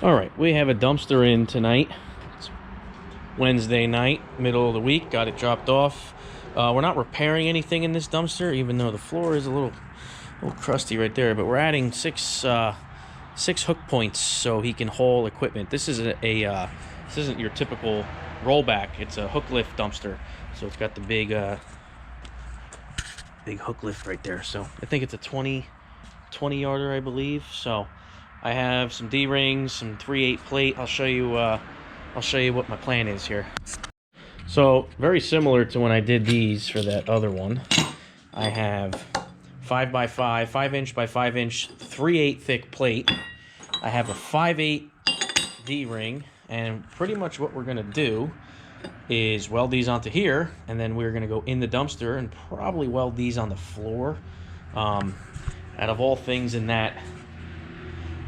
All right, we have a dumpster in tonight. It's Wednesday night, middle of the week. Got it dropped off. We're not repairing anything in this dumpster, even though the floor is a little crusty right there. But we're adding six hook points so he can haul equipment. This is this isn't your typical rollback. It's a hook lift dumpster, so it's got the big hook lift right there. So I think it's a 20 yarder, I believe. So I have some D-rings, some 3/8 plate. I'll show you what my plan is here. So very similar to when I did these for that other one. I have 5x5, 5" by 5" 3/8 thick plate. I have a 5/8 D-ring, and pretty much what we're gonna do is weld these onto here, and then we're gonna go in the dumpster and probably weld these on the floor. Out of all things in that,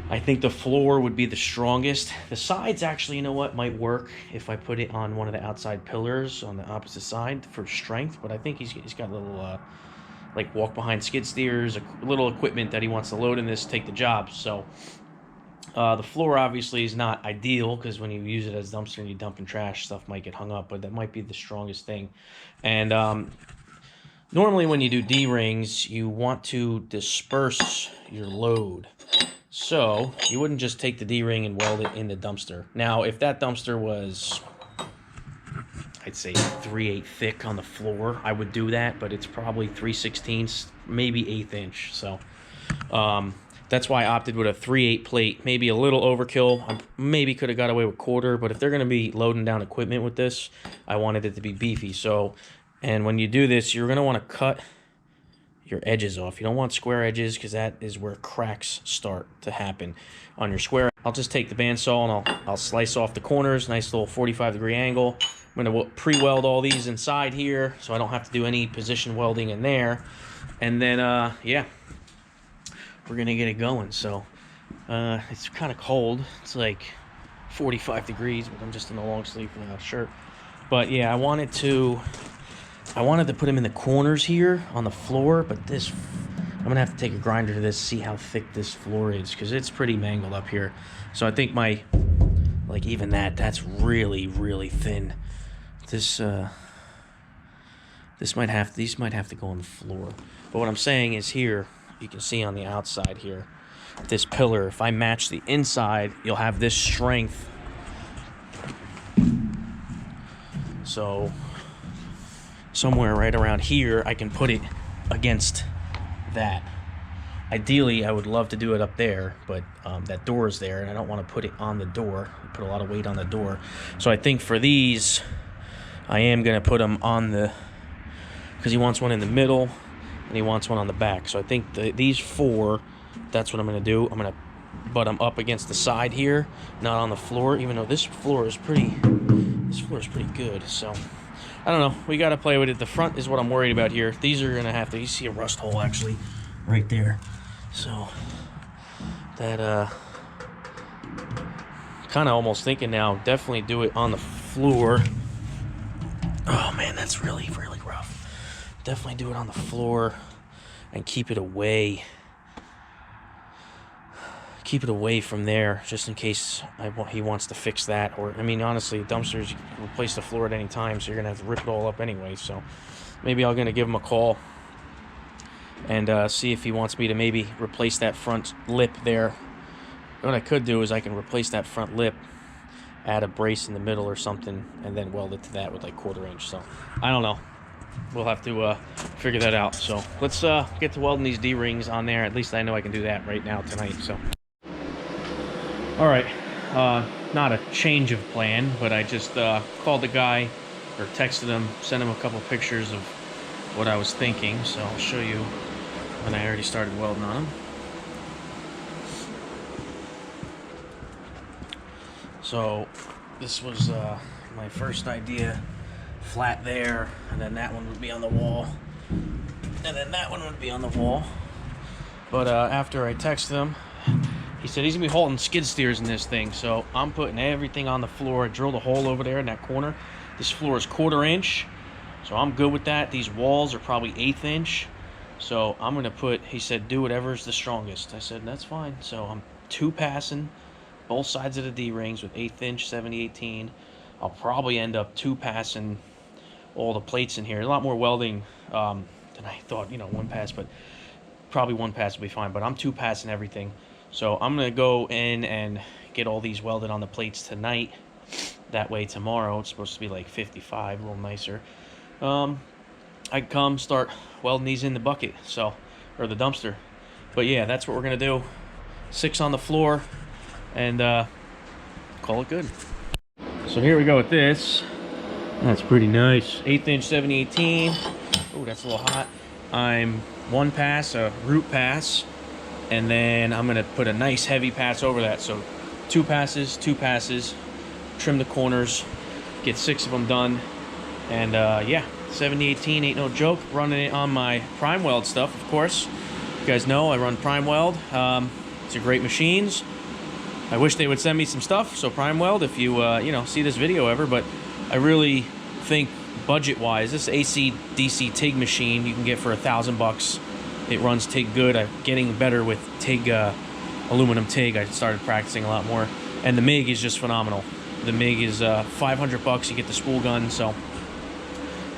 I think the floor would be the strongest. The sides, actually, you know what, might work if I put it on one of the outside pillars on the opposite side for strength. But I think he's got a little like walk behind skid steers, a little equipment that he wants to load in this to take the job. So the floor obviously is not ideal, because when you use it as a dumpster and you dump in trash, stuff might get hung up. But that might be the strongest thing. And normally when you do D-rings, you want to disperse your load. So you wouldn't just take the D-ring and weld it in the dumpster. Now, if that dumpster was, I'd say 3/8 thick on the floor, I would do that, but it's probably 3/16, maybe 1/8 inch. So that's why I opted with a 3/8 plate. Maybe a little overkill. I maybe could have got away with 1/4, but if they're going to be loading down equipment with this, I wanted it to be beefy. So, and when you do this, you're going to want to cut your edges off. You don't want square edges, because that is where cracks start to happen on your square. I'll just take the bandsaw and I'll slice off the corners. Nice little 45-degree angle. I'm going to pre-weld all these inside here, so I don't have to do any position welding in there. And then yeah, we're gonna get it going. So it's kind of cold. It's like 45 degrees, but I'm just in a long sleeve shirt. But yeah, I wanted to put them in the corners here on the floor, but this, I'm gonna have to take a grinder to this, see how thick this floor is, because it's pretty mangled up here. So I think like even that's really, really thin. These might have to go on the floor. But what I'm saying is, here you can see on the outside here, this pillar, if I match the inside, you'll have this strength. So somewhere right around here, I can put it against that. Ideally, I would love to do it up there, but that door is there, and I don't want to put it on the door. Put a lot of weight on the door. So I think for these, I am going to put them on the, because he wants one in the middle, and he wants one on the back. So I think these four, that's what I'm going to do. I'm going to butt them up against the side here, not on the floor, even though this floor is pretty good. So I don't know. We got to play with it. The front is what I'm worried about here. These are going to have to, you see a rust hole actually right there. So that kind of almost thinking now, definitely do it on the floor. Oh man, that's really, really rough. Definitely do it on the floor and keep it away. Keep it away from there, just in case he wants to fix that. Or, I mean, honestly, dumpsters, you can replace the floor at any time, so you're going to have to rip it all up anyway. So maybe I'm going to give him a call and see if he wants me to maybe replace that front lip there. What I could do is I can replace that front lip, add a brace in the middle or something, and then weld it to that with like 1/4 inch. So I don't know. We'll have to figure that out. So let's get to welding these D-rings on there. At least I know I can do that right now tonight. So all right, not a change of plan, but I just called the guy, or texted him, sent him a couple pictures of what I was thinking. So I'll show you when I already started welding on them. So this was my first idea. Flat there, and then that one would be on the wall, and then that one would be on the wall. But after I texted him, he said he's gonna be hauling skid steers in this thing. So I'm putting everything on the floor. I drilled a hole over there in that corner. This floor is 1/4 inch, so I'm good with that. These walls are probably 1/8 inch. So I'm gonna put, he said, do whatever's the strongest. I said, that's fine. So I'm 2 passing both sides of the D-rings with 1/8 inch 7018. I'll probably end up 2-passing all the plates in here. A lot more welding than I thought, you know, 1-pass, but probably 1-pass will be fine. But I'm 2-passing everything. So I'm going to go in and get all these welded on the plates tonight. That way tomorrow, it's supposed to be like 55, a little nicer. I can come start welding these in the bucket, so, or the dumpster. But yeah, that's what we're going to do. 6 on the floor, and call it good. So here we go with this. That's pretty nice. 1/8 inch 7018. Oh, that's a little hot. I'm 1-pass, a root pass, and then I'm gonna put a nice heavy pass over that. So 2 passes, 2 passes, trim the corners, get 6 of them done, and yeah, 7018 ain't no joke. Running it on my Primeweld stuff, of course. You guys know I run Primeweld. It's a great machines. I wish they would send me some stuff. So Primeweld, if you you know, see this video ever, but I really think budget-wise, this AC/DC TIG machine you can get for $1,000. It runs TIG good. I'm getting better with TIG, aluminum TIG. I started practicing a lot more, and the MIG is just phenomenal. The MIG is $500. You get the spool gun, so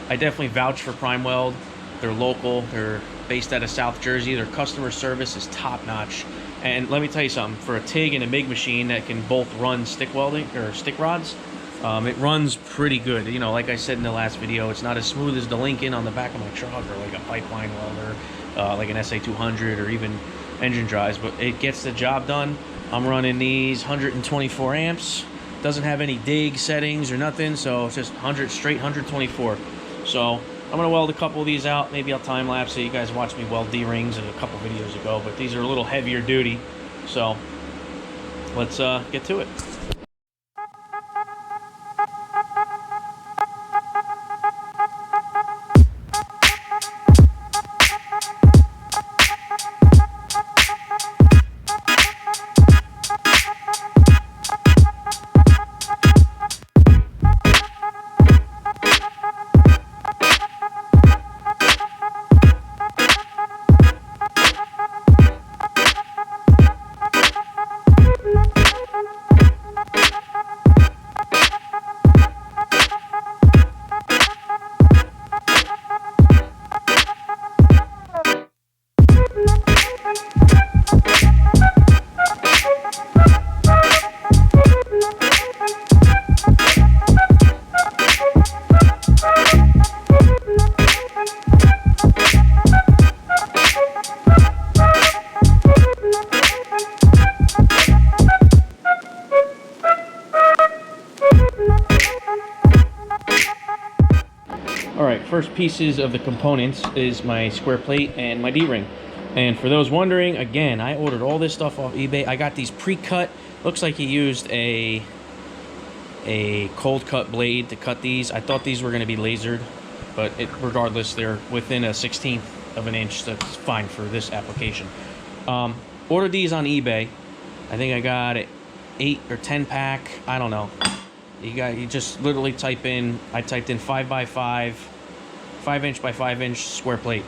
I definitely vouch for Primeweld. They're local. They're based out of South Jersey. Their customer service is top-notch. And let me tell you something, for a TIG and a MIG machine that can both run stick welding or stick rods, it runs pretty good. You know, like I said in the last video, it's not as smooth as the Lincoln on the back of my truck, or like a pipeline welder, like an SA200, or even engine drives, but it gets the job done. I'm running these 124 amps. Doesn't have any dig settings or nothing, so it's just 100 straight, 124. So I'm gonna weld a couple of these out. Maybe I'll time lapse it. You guys watched me weld D-rings a couple videos ago, but these are a little heavier duty. So let's get to it. Alright, first pieces of the components is my square plate and my D-ring. And for those wondering, again, I ordered all this stuff off eBay. I got these pre-cut. Looks like he used a cold cut blade to cut these. I thought these were going to be lasered, but regardless, they're within a 1/16 of an inch. That's fine for this application. Ordered these on eBay. I think I got it 8 or 10 pack. I don't know. You just literally type in, I typed in 5x5, 5" by 5" square plate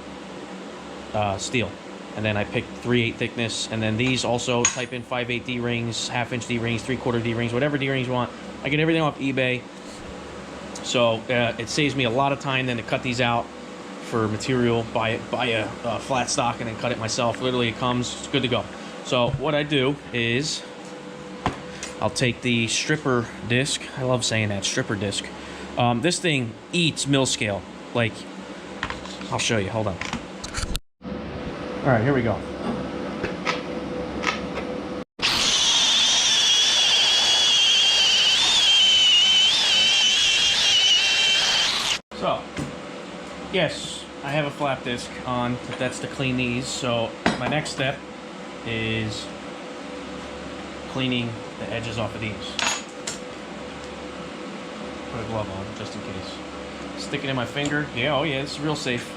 steel, and then I picked 3/8 thickness. And then these also type in 5/8 D-rings, 1/2" D-rings, 3/4 D-rings, whatever D-rings you want. I get everything off eBay, so it saves me a lot of time then to cut these out for material, buy a flat stock and then cut it myself. Literally it comes, it's good to go. So what I do is I'll take the stripper disc. I love saying that, stripper disc. This thing eats mill scale. Like, I'll show you, hold on. All right, here we go. So, yes, I have a flap disc on, but that's to clean these. So my next step is cleaning the edges off of these. Put a glove on just in case. Stick it in my finger. Yeah, oh yeah, it's real safe.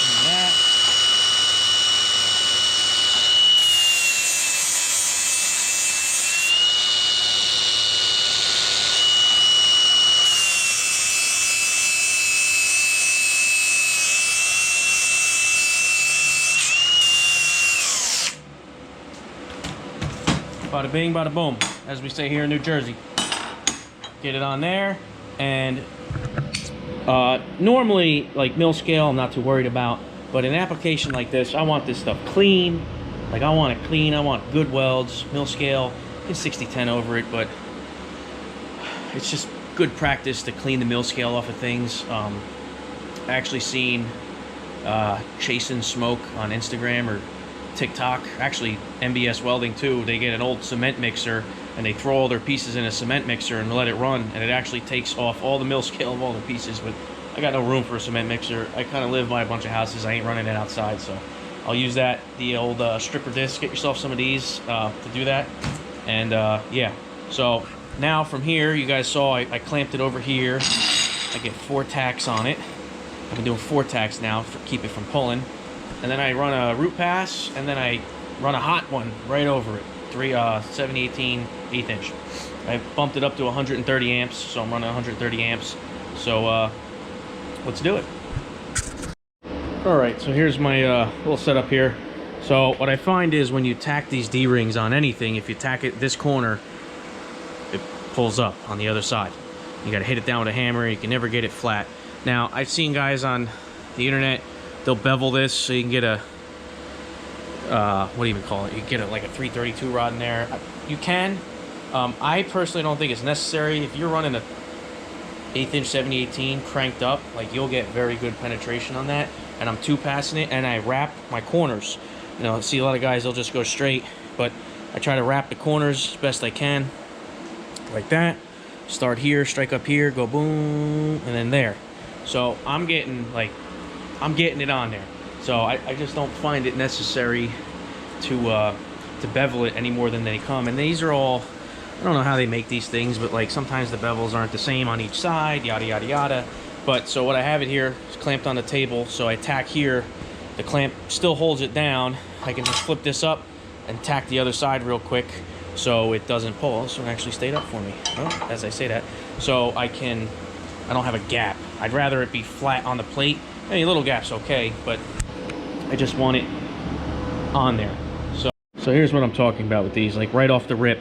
And that. Bada bing, bada boom, as we say here in New Jersey. Get it on there, and normally, like mill scale, I'm not too worried about, but in an application like this, I want this stuff clean. Like I want it clean, I want good welds. Mill scale, get 60-10 over it, but it's just good practice to clean the mill scale off of things. I actually seen Chasing Smoke on Instagram or TikTok, actually MBS Welding too. They get an old cement mixer and they throw all their pieces in a cement mixer and let it run, and it actually takes off all the mill scale of all the pieces. But I got no room for a cement mixer. I kind of live by a bunch of houses. I ain't running it outside, so I'll use that, the old stripper disc. Get yourself some of these to do that. And yeah, so now from here, you guys saw I clamped it over here. I get 4 tacks on it. I've been doing 4 tacks now to keep it from pulling. And then I run a root pass, and then I run a hot one right over it. 70-18 1/8 inch. I bumped it up to 130 amps, so I'm running 130 amps. So let's do it. All right, so here's my little setup here. So what I find is when you tack these D-rings on anything, if you tack it this corner, it pulls up on the other side. You got to hit it down with a hammer. You can never get it flat. Now, I've seen guys on the internet, they'll bevel this so you can get a, what do you even call it? You get like a 332 rod in there. You can. I personally don't think it's necessary. If you're running a 1/8 inch 70-18 cranked up, like you'll get very good penetration on that. And I'm 2-passing it, and I wrap my corners. You know, see a lot of guys, they'll just go straight, but I try to wrap the corners as best I can, like that. Start here, strike up here, go boom, and then there. So I'm getting it on there. So I just don't find it necessary to bevel it any more than they come. And these are all, I don't know how they make these things, but like sometimes the bevels aren't the same on each side, yada yada yada. But so what I have it here is clamped on the table, so I tack here. The clamp still holds it down. I can just flip this up and tack the other side real quick so it doesn't pull. This one actually stayed up for me, oh, as I say that. So I don't have a gap. I'd rather it be flat on the plate. Any little gap's okay, but I just want it on there. So here's what I'm talking about with these, like right off the rip.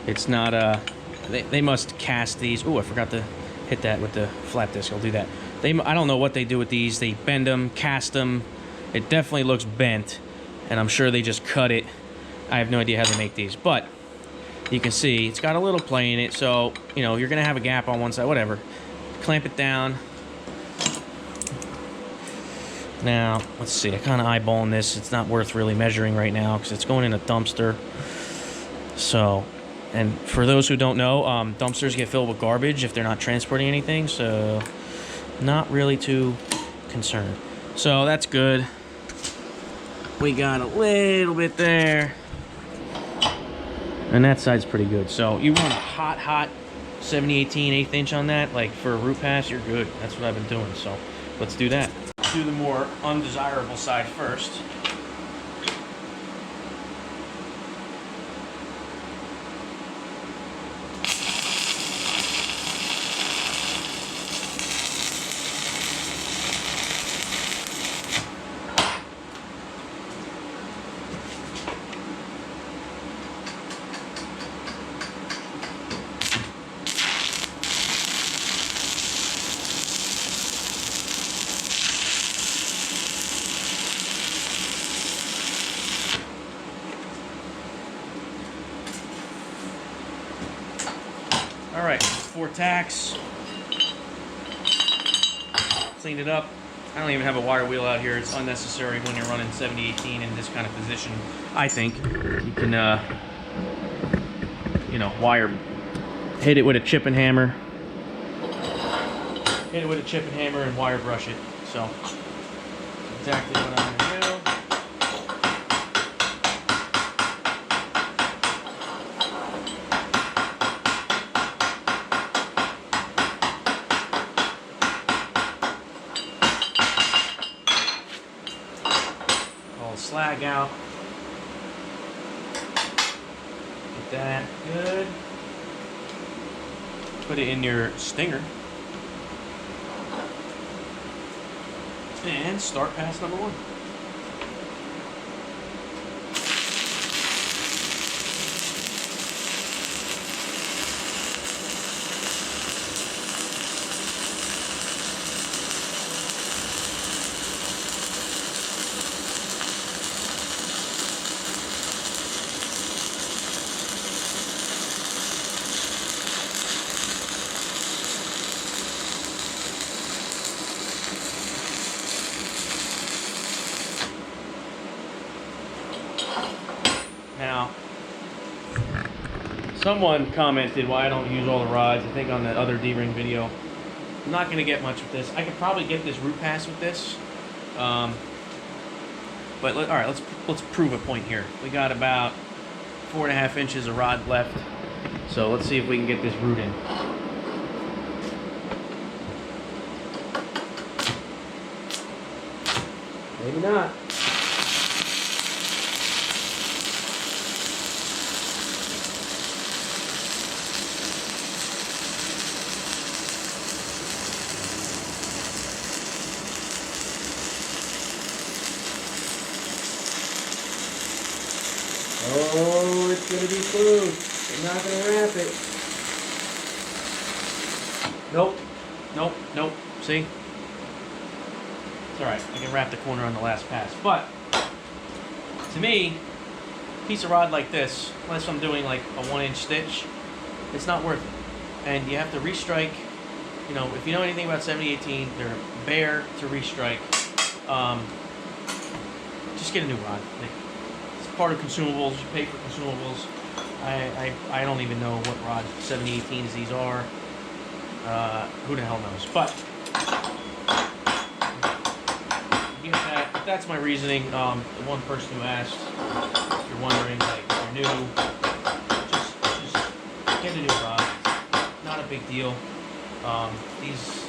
It's not they must cast these. Oh, I forgot to hit that with the flat disc. I'll do that. I don't know what they do with these. They bend them, cast them. It definitely looks bent, and I'm sure they just cut it. I have no idea how they make these, but you can see it's got a little play in it, so you know you're gonna have a gap on one side, whatever. Clamp it down. Now let's see, I kind of eyeballing this. It's not worth really measuring right now because it's going in a dumpster. So, and for those who don't know, dumpsters get filled with garbage if they're not transporting anything, so not really too concerned. So that's good. We got a little bit there, and that side's pretty good. So you run a hot 70-18 1/8 inch on that, like for a root pass, you're good. That's what I've been doing. So let's do that. Do the more undesirable side first. All right, 4 tacks. Clean it up. I don't even have a wire wheel out here. It's unnecessary when you're running 70-18 in this kind of position. I think you can, you know, hit it with a chip and hammer. Hit it with a chip and hammer and wire brush it. So, exactly what I'm gonna do. Slag out. Get that good. Put it in your stinger. And start pass number 1. Someone commented why I don't use all the rods. I think on the other D-ring video. I'm not going to get much with this. I could probably get this root pass with this. But all right, let's prove a point here. We got about 4.5 inches of rod left. So let's see if we can get this root in. Maybe not. Oh, it's going to be loose. I'm not going to wrap it. Nope. Nope. Nope. See? It's alright. I can wrap the corner on the last pass. But, to me, a piece of rod like this, unless I'm doing like a 1-inch stitch, it's not worth it. And you have to restrike. You know, if you know anything about 7018, they're bare to restrike. Just get a new rod. Part of consumables, you pay for consumables. I don't even know what rod 7018s these are. Who the hell knows? But that's my reasoning. The one person who asked, if you're wondering, like, if you're new, just get a new rod. Not a big deal. These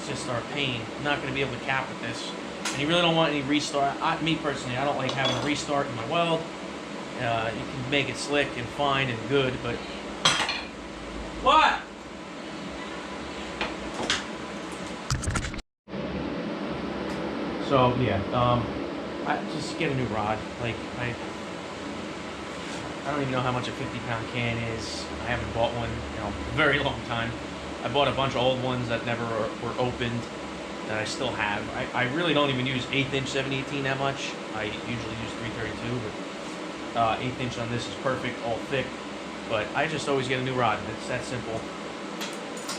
just are a pain. I'm not going to be able to cap with this. And you really don't want any restart. Me personally, I don't like having a restart in my weld. You can make it slick and fine and good, but what? So yeah, I just get a new rod. Like I don't even know how much a 50-pound can is. I haven't bought one in a very long time. I bought a bunch of old ones that never were opened. That I still have. I really don't even use 1/8 inch 7018 that much. I usually use 332, but 1/8 inch on this is perfect, all thick. But I just always get a new rod. It's that simple.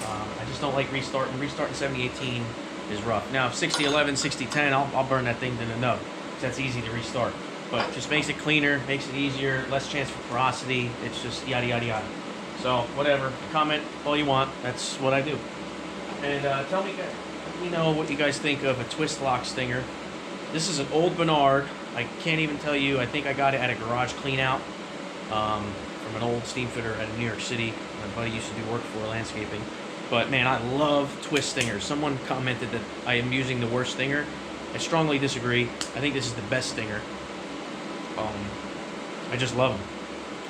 I just don't like restarting. Restarting 7018 is rough. Now, if 6011, 6010, I'll burn that thing to the nub. That's easy to restart. But just makes it cleaner, makes it easier, less chance for porosity. It's just yada yada yada. So whatever. Comment all you want. That's what I do. And tell me, guys. Let me know what you guys think of a twist lock stinger. This is an old Bernard. I can't even tell you. I think I got it at a garage clean out from an old steam fitter out of New York City. My buddy used to do work for landscaping. But man, I love twist stingers. Someone commented that I am using the worst stinger. I strongly disagree. I think this is the best stinger. I just love them.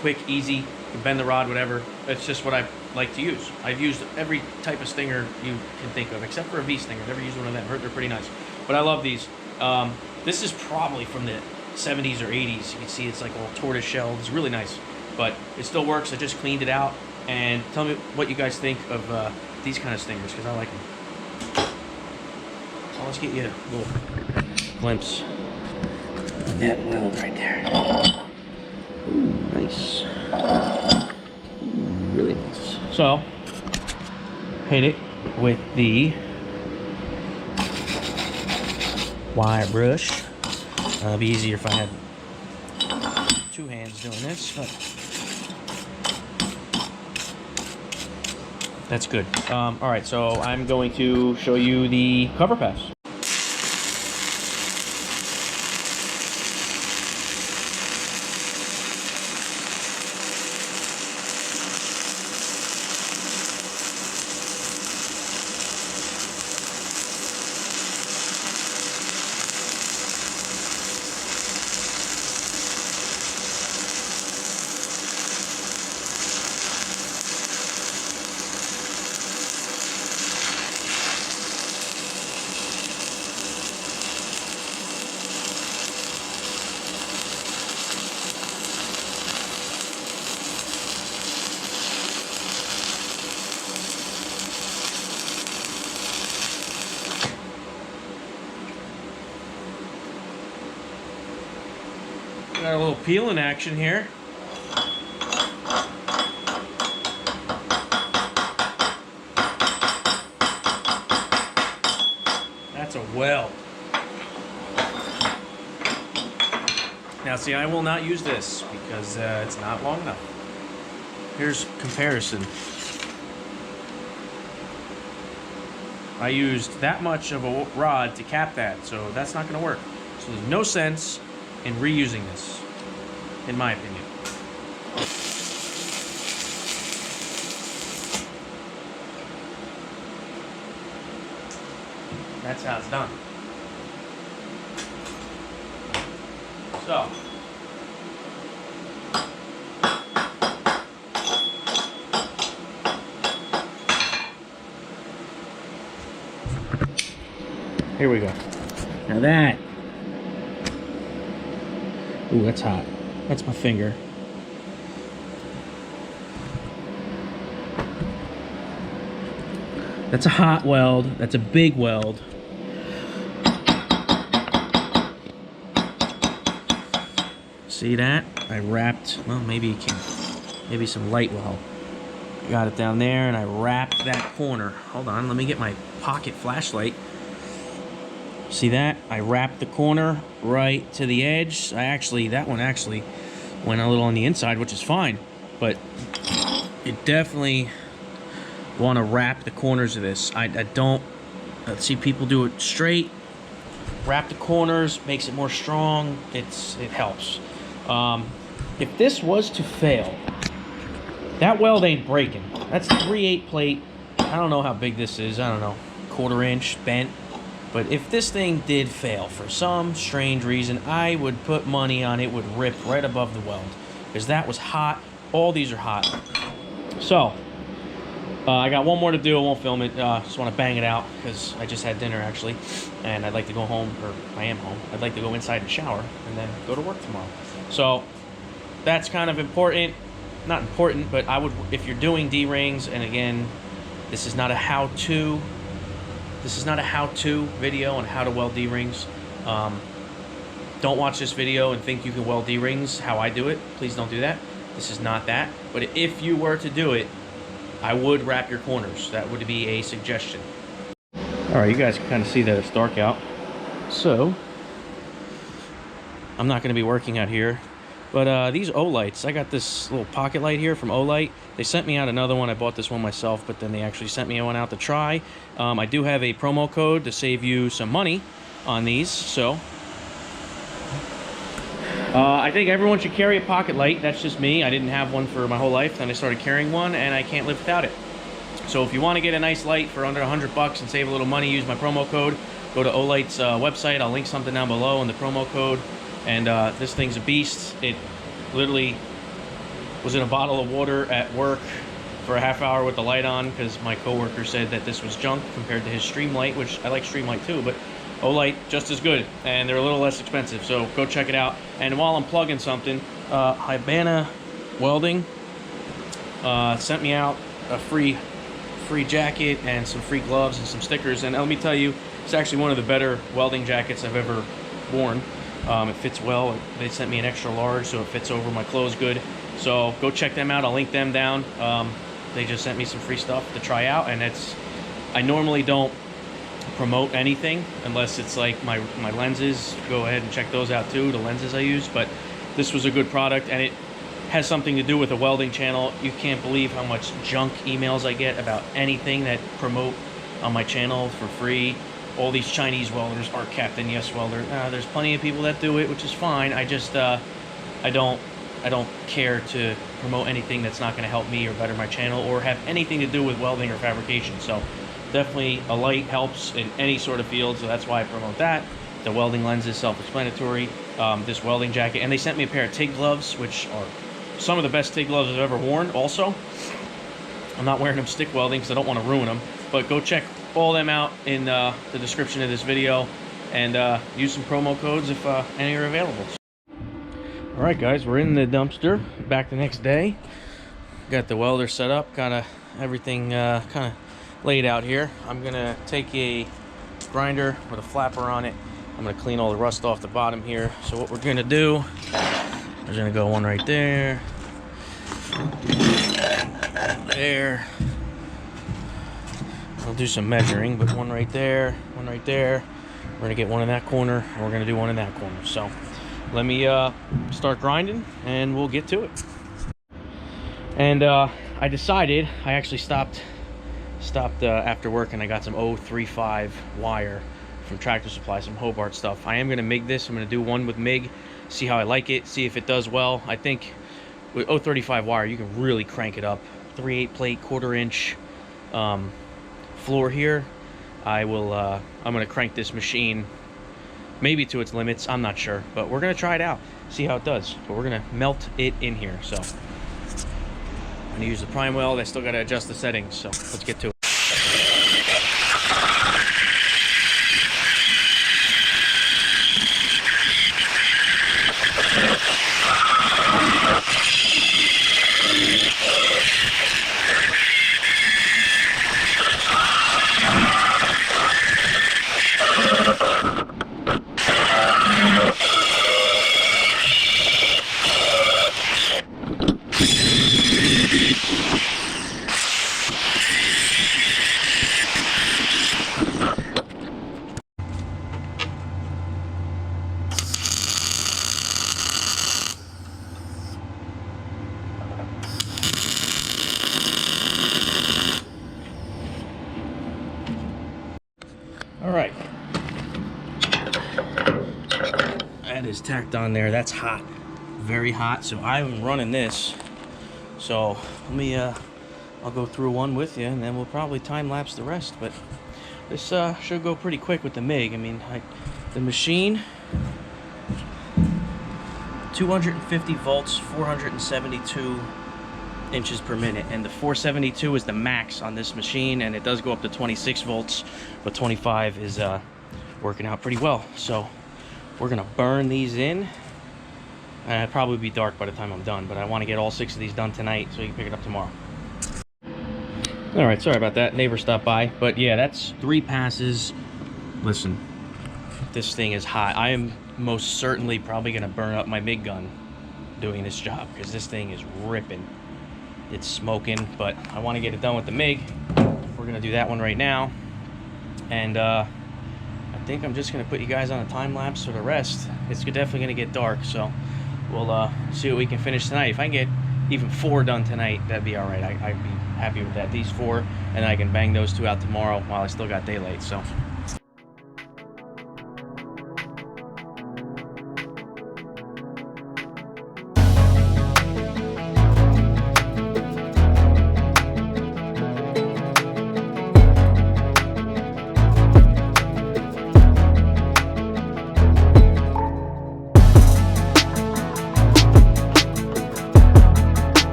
Quick, easy, you can bend the rod, whatever. It's just what I like to use. I've used every type of stinger you can think of, except for a V stinger. Never used one of them. They're pretty nice. But I love these. This is probably from the 70s or 80s. You can see it's like all tortoise shell. It's really nice. But it still works. I just cleaned it out. And tell me what you guys think of these kind of stingers, because I like them. So let's get you a little glimpse of that weld right there. Ooh, nice. Ooh, really nice. So, hit it with the wire brush. It'd be easier if I had two hands doing this, but that's good. All right, so I'm going to show you the cover pass. Got a little peeling action here. That's a weld. Now see, I will not use this because it's not long enough. here's comparison. I used that much of a rod to cap that, so that's not going to work. So there's no sense in reusing this, in my opinion. That's how it's done. So, here we go. Now that, ooh, that's hot. That's my finger. That's a hot weld. That's a big weld. See that? I wrapped, well, maybe you can, maybe some light will help. Got it down there, and I wrapped that corner. Hold on, let me get my pocket flashlight. See that? I wrapped the corner right to the edge. That one actually went a little on the inside, which is fine. But you definitely want to wrap the corners of this. I don't see people do it straight. Wrap the corners, makes it more strong. It helps. If this was to fail, that weld ain't breaking. That's 3/8 plate. I don't know how big this is. I don't know, 1/4 inch bent. But if this thing did fail for some strange reason, I would put money on it would rip right above the weld, because that was hot. All these are hot. So I got one more to do. I won't film it. Just want to bang it out because I just had dinner actually, and I'd like to go home, or I am home. I'd like to go inside and shower and then go to work tomorrow. So that's kind of important. Not important, but I would, if you're doing D-rings, and again, this is not a how-to. This is not a how-to video on how to weld D-rings. Don't watch this video and think you can weld D-rings how I do it. Please don't do that. This is not that. But if you were to do it, I would wrap your corners. That would be a suggestion. All right, you guys can kind of see that it's dark out. So, I'm not going to be working out here. But these O-lights, I got this little pocket light here from O-Light. They sent me out another one. I bought this one myself, but then they actually sent me one out to try. I do have a promo code to save you some money on these. So, I think everyone should carry a pocket light. That's just me. I didn't have one for my whole life. Then I started carrying one, and I can't live without it. So if you want to get a nice light for under $100 and save a little money, use my promo code. Go to O-Light's website. I'll link something down below in the promo code. And this thing's a beast. It literally was in a bottle of water at work for a half hour with the light on, because my coworker said that this was junk compared to his Streamlight, which I like Streamlight too, but O-Light just as good, and they're a little less expensive, so go check it out. And while I'm plugging something, Hibana Welding sent me out a free jacket and some free gloves and some stickers, and let me tell you, it's actually one of the better welding jackets I've ever worn. It fits well. They sent me an extra large, so it fits over my clothes good. So go check them out. I'll link them down. They just sent me some free stuff to try out, and I normally don't promote anything unless it's like my lenses. Go ahead and check those out too, the lenses I use. But this was a good product, and it has something to do with a welding channel. You can't believe how much junk emails I get about anything that promote on my channel for free. All these Chinese welders, Art Captain, Yes Welder. There's plenty of people that do it, which is fine. I just I don't care to promote anything that's not going to help me or better my channel or have anything to do with welding or fabrication. So definitely a light helps in any sort of field, so that's why I promote that. The welding lens is self-explanatory. This welding jacket, and they sent me a pair of TIG gloves, which are some of the best TIG gloves I've ever worn. Also, I'm not wearing them stick welding because I don't want to ruin them, but go check all them out in the description of this video, and use some promo codes if any are available. All right, guys, we're in the dumpster. Back the next day. Got the welder set up, got everything kind of laid out here. I'm gonna take a grinder with a flapper on it. I'm gonna clean all the rust off the bottom here. So what we're gonna do, there's gonna go one right there, there. I'll do some measuring, but one right there, one right there. We're gonna get one in that corner, and we're gonna do one in that corner. So let me start grinding, and we'll get to it. And I decided, I actually stopped after work, and I got some 035 wire from Tractor Supply, some Hobart stuff. I am going to MIG this. I'm going to do one with MIG, see how I like it, see if it does well. I think with 035 wire, you can really crank it up. 3/8 plate, 1/4 inch floor here. I'm going to crank this machine maybe to its limits. I'm not sure, but we're going to try it out, see how it does. But we're going to melt it in here. So I'm going to use the Primeweld. I still got to adjust the settings, so let's get to it. All right, that is tacked on there. That's hot, very hot. So I'm running this. So let me, I'll go through one with you, and then we'll probably time lapse the rest. But this should go pretty quick with the MIG. I mean, the machine, 250 volts, 472 inches per minute, and the 472 is the max on this machine, and it does go up to 26 volts, but 25 is working out pretty well. So we're gonna burn these in, and it'll probably be dark by the time I'm done, but I want to get all 6 of these done tonight so you can pick it up tomorrow. All right, sorry about that, neighbor stopped by. But yeah, that's 3 passes. Listen, this thing is hot. I am most certainly probably gonna burn up my MIG gun doing this job, because this thing is ripping. It's smoking, but I want to get it done with the MIG. We're gonna do that one right now, and I think I'm just gonna put you guys on a time lapse for the rest. It's definitely gonna get dark, so we'll see what we can finish tonight. If I can get even 4 done tonight, that'd be all right. I'd be happy with that. These 4, and I can bang those 2 out tomorrow while I still got daylight. So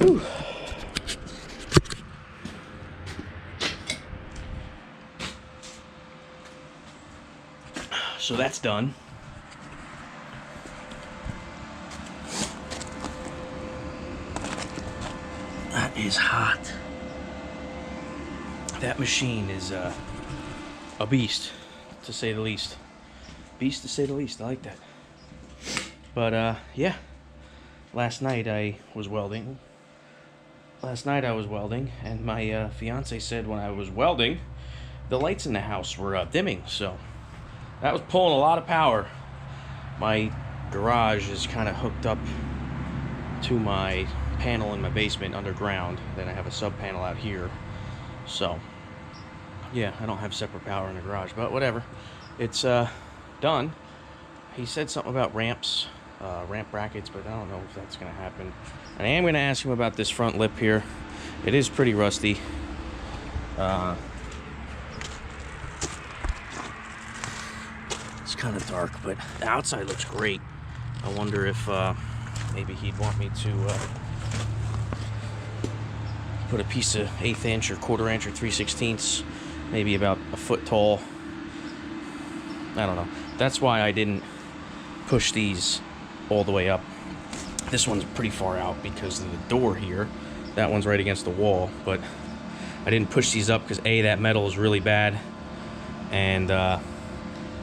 Whew. So that's done. That is hot. That machine is a beast, to say the least. Beast, to say the least. I like that. But yeah, last night I was welding. And my fiance said when I was welding, the lights in the house were dimming, so that was pulling a lot of power. My garage is kind of hooked up to my panel in my basement underground. Then I have a sub panel out here. So yeah, I don't have separate power in the garage, but whatever. It's done. He said something about ramps, ramp brackets, but I don't know if that's gonna happen. And I am gonna ask him about this front lip here. It is pretty rusty. It's kind of dark, but the outside looks great. I wonder if maybe he'd want me to put a piece of 1/8 inch or 1/4 inch or 3/16, maybe about a foot tall. I don't know. That's why I didn't push these all the way up. This one's pretty far out because of the door here. That one's right against the wall, but I didn't push these up because A, that metal is really bad, and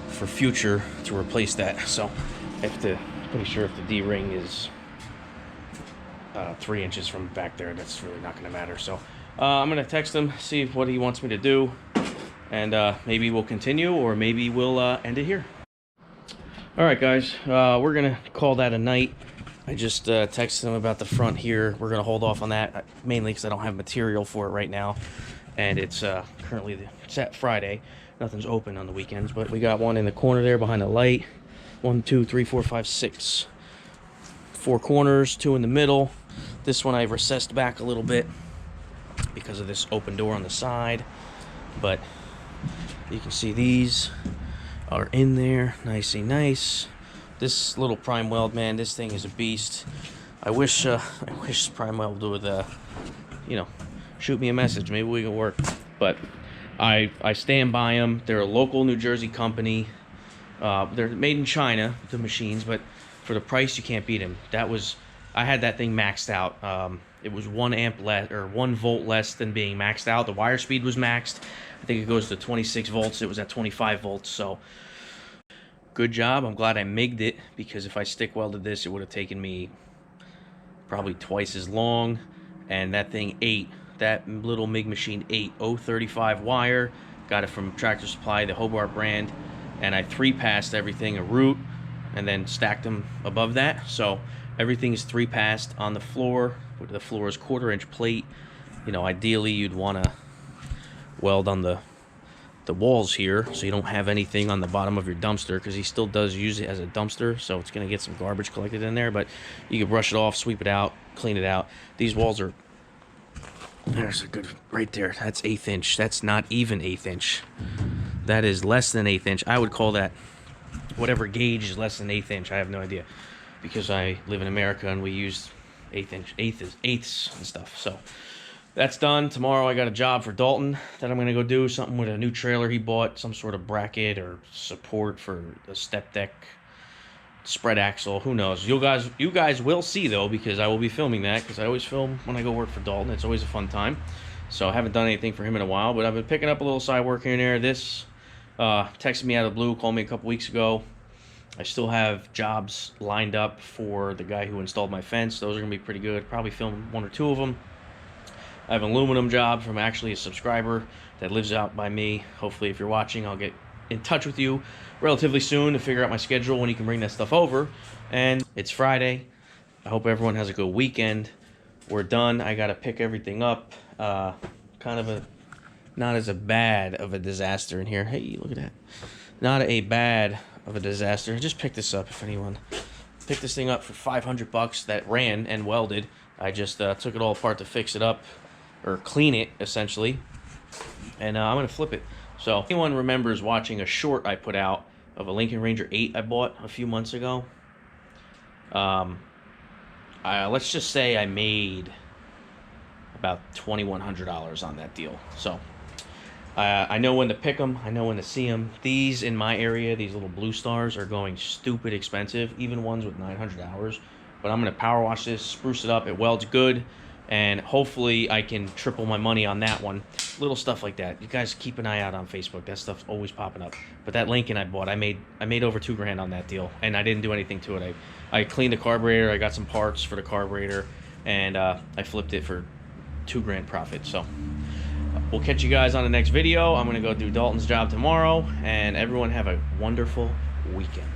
for future to replace that. So I have to, pretty sure if the D-ring is 3 inches from back there, that's really not going to matter. So I'm going to text him, see what he wants me to do, and maybe we'll continue, or maybe we'll end it here. All right, guys, we're going to call that a night. I just texted him about the front here. We're going to hold off on that, mainly because I don't have material for it right now. And it's currently it's Friday. Nothing's open on the weekends, but we got one in the corner there behind the light. 1, 2, 3, 4, 5, 6. 4 corners, 2 in the middle. This one I've recessed back a little bit because of this open door on the side. But you can see these are in there, nicey nice. This little Primeweld, man, this thing is a beast. I wish Primeweld would, you know, shoot me a message. Maybe we can work. But I stand by them. They're a local New Jersey company. They're made in China, the machines, but for the price, you can't beat them. I had that thing maxed out. It was 1 amp less, or 1 volt less than being maxed out. The wire speed was maxed. I think it goes to 26 volts. It was at 25 volts, so good job. I'm glad I MIG'd it, because if I stick welded this, it would have taken me probably twice as long. And that thing ate, that little MIG machine ate 035 wire. Got it from Tractor Supply, the Hobart brand, and I 3-passed everything, a root, and then stacked them above that. So everything is 3-passed on the floor. The floor is 1/4 inch plate. You know, ideally you'd want to weld on the walls here, so you don't have anything on the bottom of your dumpster, because he still does use it as a dumpster, so it's going to get some garbage collected in there. But you can brush it off, sweep it out, clean it out. These walls are, there's a good, right there, that's 1/8 inch. That's not even 1/8 inch. That is less than 1/8 inch. I would call that, whatever gauge is less than 1/8 inch. I have no idea, because I live in America and we use 1/8 inch, eighths and stuff. So that's done. Tomorrow I got a job for Dalton that I'm going to go do, something with a new trailer he bought, some sort of bracket or support for a step deck, spread axle, who knows. You guys will see, though, because I will be filming that, because I always film when I go work for Dalton. It's always a fun time. So I haven't done anything for him in a while, but I've been picking up a little side work here and there. This texted me out of the blue, called me a couple weeks ago. I still have jobs lined up for the guy who installed my fence. Those are going to be pretty good. Probably film 1 or 2 of them. I have an aluminum job from actually a subscriber that lives out by me. Hopefully, if you're watching, I'll get in touch with you relatively soon to figure out my schedule when you can bring that stuff over. And it's Friday. I hope everyone has a good weekend. We're done. I got to pick everything up. Kind of a, not as a bad of a disaster in here. Hey, look at that. Not a bad of a disaster. Just pick this up if anyone. Picked this thing up for 500 bucks that ran and welded. I just took it all apart to fix it up, or clean it, essentially. And I'm going to flip it. So if anyone remembers watching a short I put out of a Lincoln Ranger 8 I bought a few months ago, let's just say I made about $2,100 on that deal. So I know when to pick them. I know when to see them. These in my area, these little blue stars are going stupid expensive, even ones with 900 hours. But I'm going to power wash this, spruce it up. It welds good, and hopefully I can triple my money on that one. Little stuff like that. You guys keep an eye out on Facebook. That stuff's always popping up. But that Lincoln I bought, I made over $2,000 on that deal, and I didn't do anything to it. I cleaned the carburetor. I got some parts for the carburetor, and I flipped it for $2,000 profit. So we'll catch you guys on the next video. I'm going to go do Dalton's job tomorrow, and everyone have a wonderful weekend.